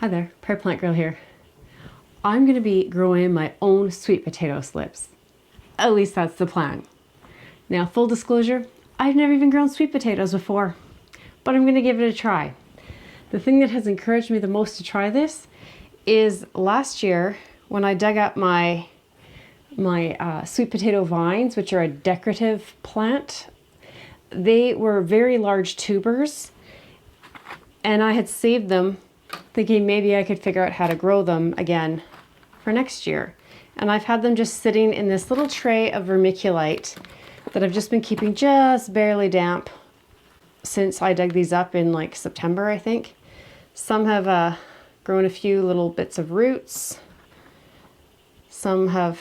Hi there, Prairie Plant Girl here. I'm going to be growing my own sweet potato slips. At least that's the plan. Now, full disclosure, I've never even grown sweet potatoes before, but I'm going to give it a try. The thing that has encouraged me the most to try this is last year when I dug up my sweet potato vines, which are a decorative plant. They were very large tubers, and I had saved them thinking maybe I could figure out how to grow them again for next year. And I've had them just sitting in this little tray of vermiculite that I've just been keeping just barely damp since I dug these up in like September, I think. Some have grown a few little bits of roots. Some have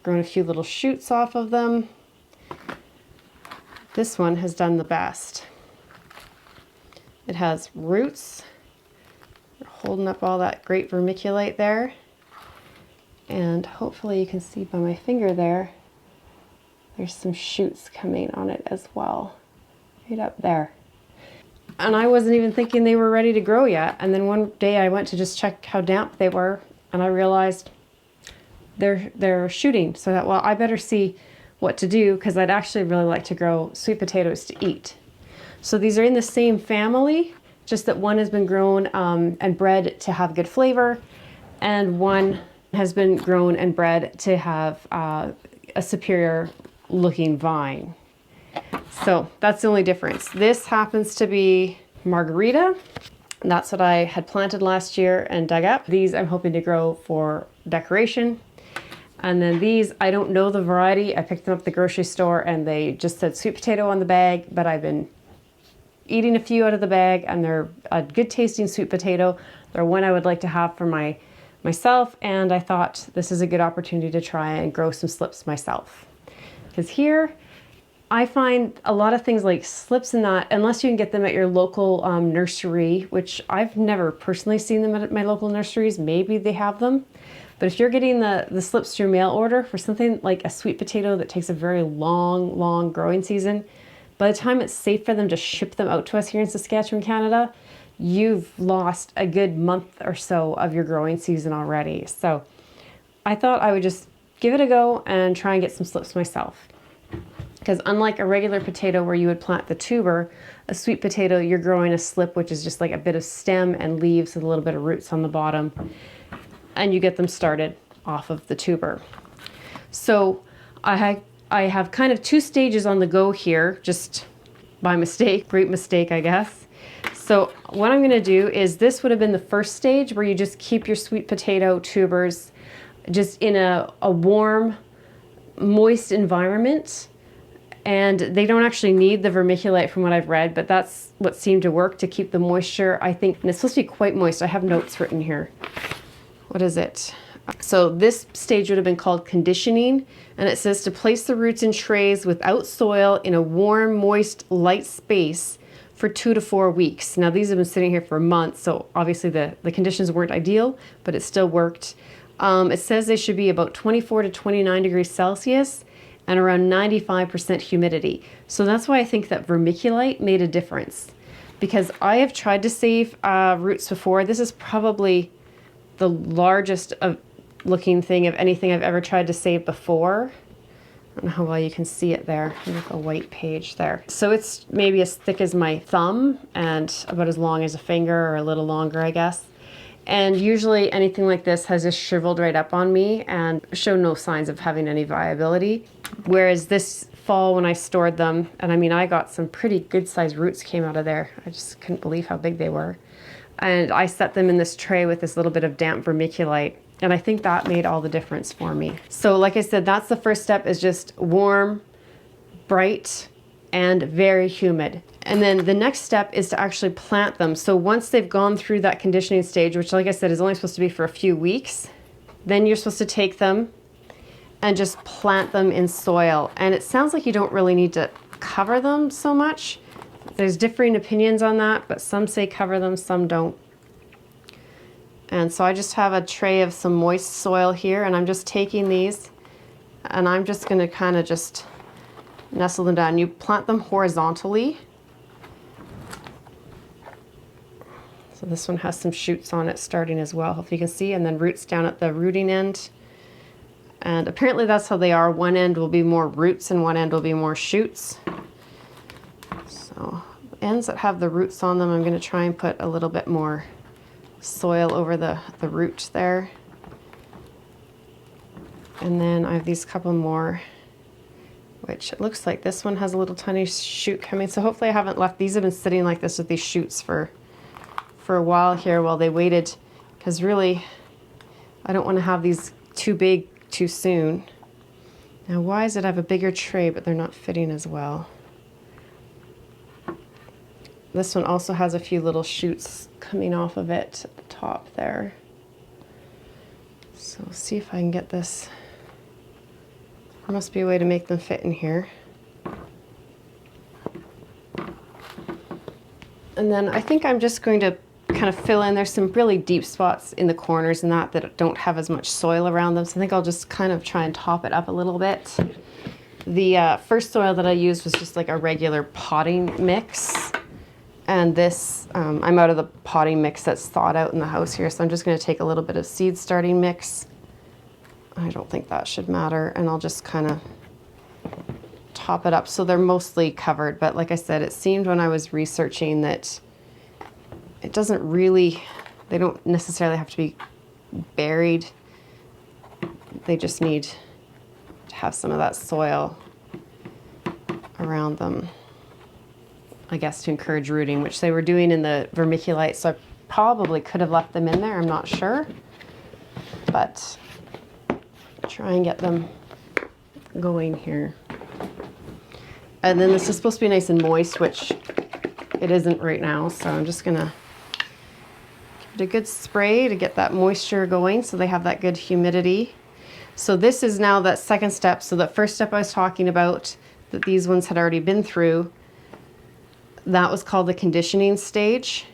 grown a few little shoots off of them. This one has done the best. It has roots. Holding up all that great vermiculite there, and hopefully you can see by my finger there's some shoots coming on it as well, right up there. And I wasn't even thinking they were ready to grow yet, and then one day I went to just check how damp they were, and I realized they're shooting. So that, well, I better see what to do, because I'd actually really like to grow sweet potatoes to eat. So these are in the same family, just that one has been grown and bred to have good flavor, and one has been grown and bred to have a superior looking vine. So that's the only difference. This happens to be Margarita. And that's what I had planted last year and dug up. These I'm hoping to grow for decoration. And then these, I don't know the variety. I picked them up at the grocery store and they just said sweet potato on the bag, but I've been eating a few out of the bag, and they're a good tasting sweet potato. They're one I would like to have for myself, and I thought this is a good opportunity to try and grow some slips myself. Because here, I find a lot of things like slips and that, unless you can get them at your local nursery, which I've never personally seen them at my local nurseries, maybe they have them. But if you're getting the slips through mail order for something like a sweet potato that takes a very long growing season, by the time it's safe for them to ship them out to us here in Saskatchewan, Canada, you've lost a good month or so of your growing season already. So I thought I would just give it a go and try and get some slips myself. Because unlike a regular potato where you would plant the tuber, a sweet potato, you're growing a slip, which is just like a bit of stem and leaves with a little bit of roots on the bottom. And you get them started off of the tuber. So I have kind of two stages on the go here, just by mistake, great mistake, I guess. So what I'm gonna do is, this would have been the first stage where you just keep your sweet potato tubers just in a warm, moist environment. And they don't actually need the vermiculite from what I've read, but that's what seemed to work to keep the moisture, I think. And it's supposed to be quite moist. I have notes written here. What is it? So this stage would have been called conditioning, and it says to place the roots in trays without soil in a warm, moist, light space for 2 to 4 weeks. Now these have been sitting here for months, so obviously the conditions weren't ideal, but it still worked. It says they should be about 24 to 29 degrees Celsius and around 95% humidity. So that's why I think that vermiculite made a difference, because I have tried to save roots before. This is probably the largest looking thing of anything I've ever tried to save before. I don't know how well you can see it there. Like a white page there. So it's maybe as thick as my thumb and about as long as a finger, or a little longer, I guess. And usually anything like this has just shriveled right up on me and shown no signs of having any viability. Whereas this fall when I stored them, and I mean, I got some pretty good sized roots came out of there. I just couldn't believe how big they were. And I set them in this tray with this little bit of damp vermiculite. And I think that made all the difference for me. So like I said, that's the first step, is just warm, bright, and very humid. And then the next step is to actually plant them. So once they've gone through that conditioning stage, which like I said is only supposed to be for a few weeks, then you're supposed to take them and just plant them in soil. And it sounds like you don't really need to cover them so much. There's differing opinions on that, but some say cover them, some don't. And so I just have a tray of some moist soil here, and I'm just taking these and I'm just going to kind of just nestle them down. You plant them horizontally. So This one has some shoots on it starting as well, if you can see, and then roots down at the rooting end. And apparently that's how they are. One end will be more roots and one end will be more shoots. So ends that have the roots on them, I'm going to try and put a little bit more soil over the root there. And then I have these couple more, which it looks like this one has a little tiny shoot coming. So hopefully I haven't left, these have been sitting like this with these shoots for a while here while they waited, because really I don't want to have these too big too soon. Now why is it I have a bigger tray but they're not fitting as well? This one also has a few little shoots coming off of it at the top there. So see if I can get this. There must be a way to make them fit in here. And then I think I'm just going to kind of fill in. There's some really deep spots in the corners and that don't have as much soil around them. So I think I'll just kind of try and top it up a little bit. The first soil that I used was just like a regular potting mix. And this, I'm out of the potting mix that's thawed out in the house here. So I'm just going to take a little bit of seed starting mix. I don't think that should matter. And I'll just kind of top it up so they're mostly covered. But like I said, it seemed when I was researching that it doesn't really, they don't necessarily have to be buried. They just need to have some of that soil around them, I guess, to encourage rooting, which they were doing in the vermiculite. So I probably could have left them in there, I'm not sure. But try and get them going here. And then this is supposed to be nice and moist, which it isn't right now. So I'm just gonna give it a good spray to get that moisture going so they have that good humidity. So this is now that second step. So the first step I was talking about that these ones had already been through, that was called the conditioning stage.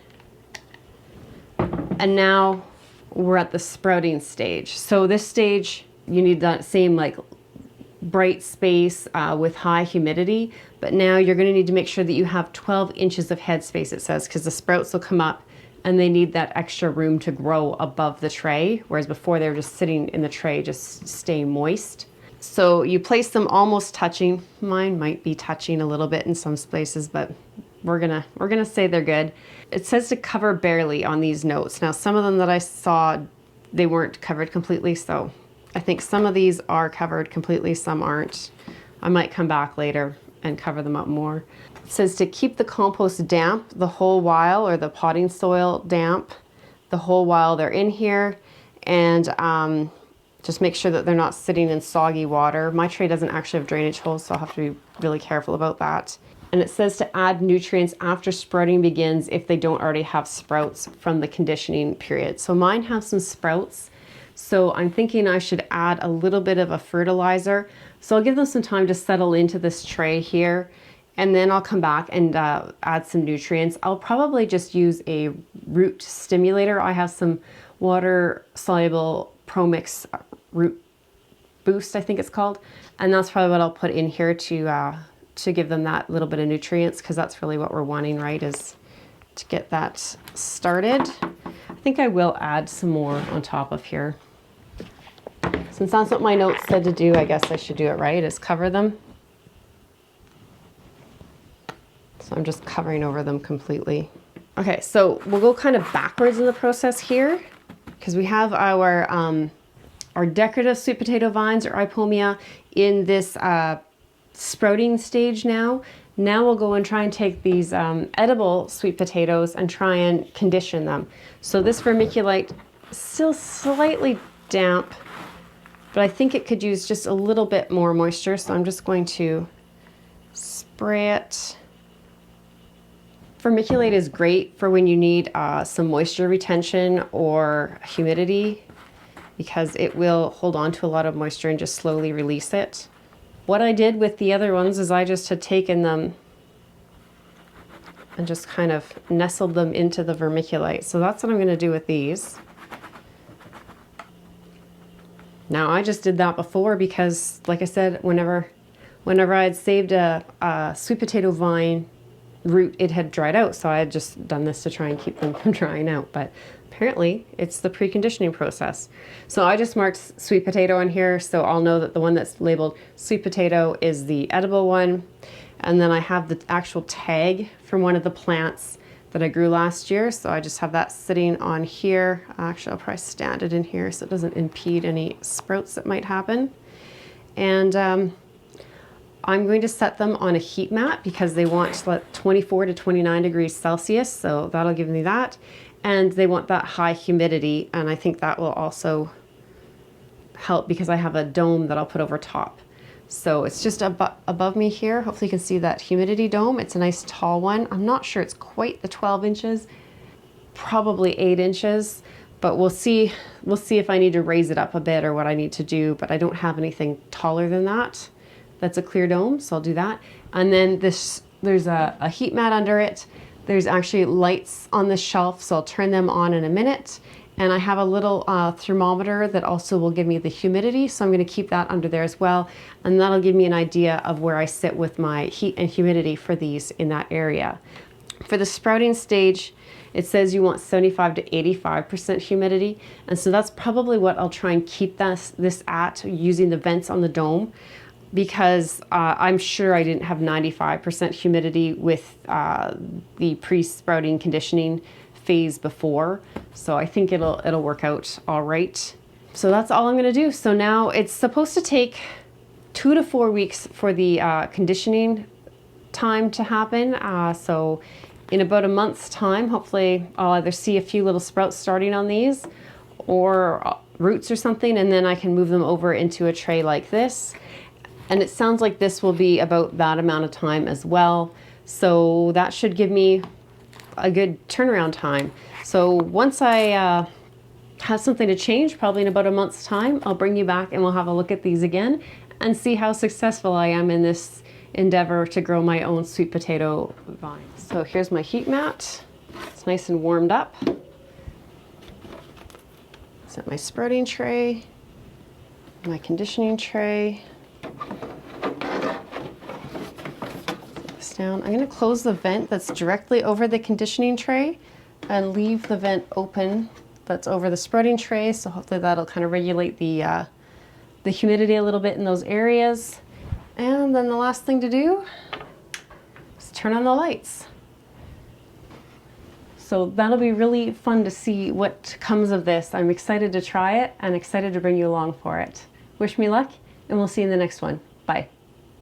And now we're at the sprouting stage. So this stage, you need that same like bright space with high humidity, but now you're going to need to make sure that you have 12 inches of head space, it says, because the sprouts will come up and they need that extra room to grow above the tray, whereas before they were just sitting in the tray, just staying moist. So you place them almost touching. Mine might be touching a little bit in some places, but we're gonna say they're good. It says to cover barely on these notes. Now some of them that I saw, they weren't covered completely, so I think some of these are covered completely, some aren't. I might come back later and cover them up more. It says to keep the compost damp the whole while, or the potting soil damp the whole while they're in here, and just make sure that they're not sitting in soggy water. My tray doesn't actually have drainage holes, so I'll have to be really careful about that. And it says to add nutrients after sprouting begins if they don't already have sprouts from the conditioning period. So mine have some sprouts, so I'm thinking I should add a little bit of a fertilizer. So I'll give them some time to settle into this tray here, and then I'll come back and add some nutrients. I'll probably just use a root stimulator. I have some water-soluble Pro-Mix root boost, I think it's called, and that's probably what I'll put in here to give them that little bit of nutrients, because that's really what we're wanting, right, is to get that started. I think I will add some more on top of here. Since that's what my notes said to do, I guess I should do it right, is cover them. So I'm just covering over them completely. Okay, so we'll go kind of backwards in the process here, because we have our decorative sweet potato vines, or Ipomoea, in this sprouting stage now. Now we'll go and try and take these edible sweet potatoes and try and condition them. So this vermiculite is still slightly damp, but I think it could use just a little bit more moisture. So I'm just going to spray it. Vermiculite is great for when you need some moisture retention or humidity, because it will hold on to a lot of moisture and just slowly release it. What I did with the other ones is I just had taken them and just kind of nestled them into the vermiculite. So that's what I'm going to do with these. Now I just did that before because, like I said, whenever I had saved a sweet potato vine root, it had dried out. So I had just done this to try and keep them from drying out. But apparently it's the preconditioning process. So I just marked sweet potato on here. So I'll know that the one that's labeled sweet potato is the edible one. And then I have the actual tag from one of the plants that I grew last year. So I just have that sitting on here. Actually, I'll probably stand it in here so it doesn't impede any sprouts that might happen. And I'm going to set them on a heat mat because they want 24 to 29 degrees Celsius. So that'll give me that. And they want that high humidity. And I think that will also help because I have a dome that I'll put over top. So it's just above me here. Hopefully you can see that humidity dome. It's a nice tall one. I'm not sure it's quite the 12 inches, probably 8 inches, but we'll see if I need to raise it up a bit or what I need to do, but I don't have anything taller than that. That's a clear dome, so I'll do that. And then there's a heat mat under it. There's actually lights on the shelf, so I'll turn them on in a minute. And I have a little thermometer that also will give me the humidity, so I'm going to keep that under there as well. And that'll give me an idea of where I sit with my heat and humidity for these in that area. For the sprouting stage, it says you want 75 to 85% humidity. And so that's probably what I'll try and keep this at using the vents on the dome, because I'm sure I didn't have 95% humidity with the pre-sprouting conditioning phase before. So I think it'll work out all right. So that's all I'm gonna do. So now it's supposed to take 2 to 4 weeks for the conditioning time to happen. So in about a month's time, hopefully I'll either see a few little sprouts starting on these or roots or something, and then I can move them over into a tray like this. And it sounds like this will be about that amount of time as well. So that should give me a good turnaround time. So once I have something to change, probably in about a month's time, I'll bring you back and we'll have a look at these again and see how successful I am in this endeavor to grow my own sweet potato vine. So here's my heat mat. It's nice and warmed up. Set my sprouting tray, my conditioning tray. Down. I'm going to close the vent that's directly over the conditioning tray and leave the vent open that's over the sprouting tray, so hopefully that'll kind of regulate the humidity a little bit in those areas. And then the last thing to do is turn on the lights. So that'll be really fun to see what comes of this. I'm excited to try it and excited to bring you along for it. Wish me luck, and we'll see you in the next one. Bye.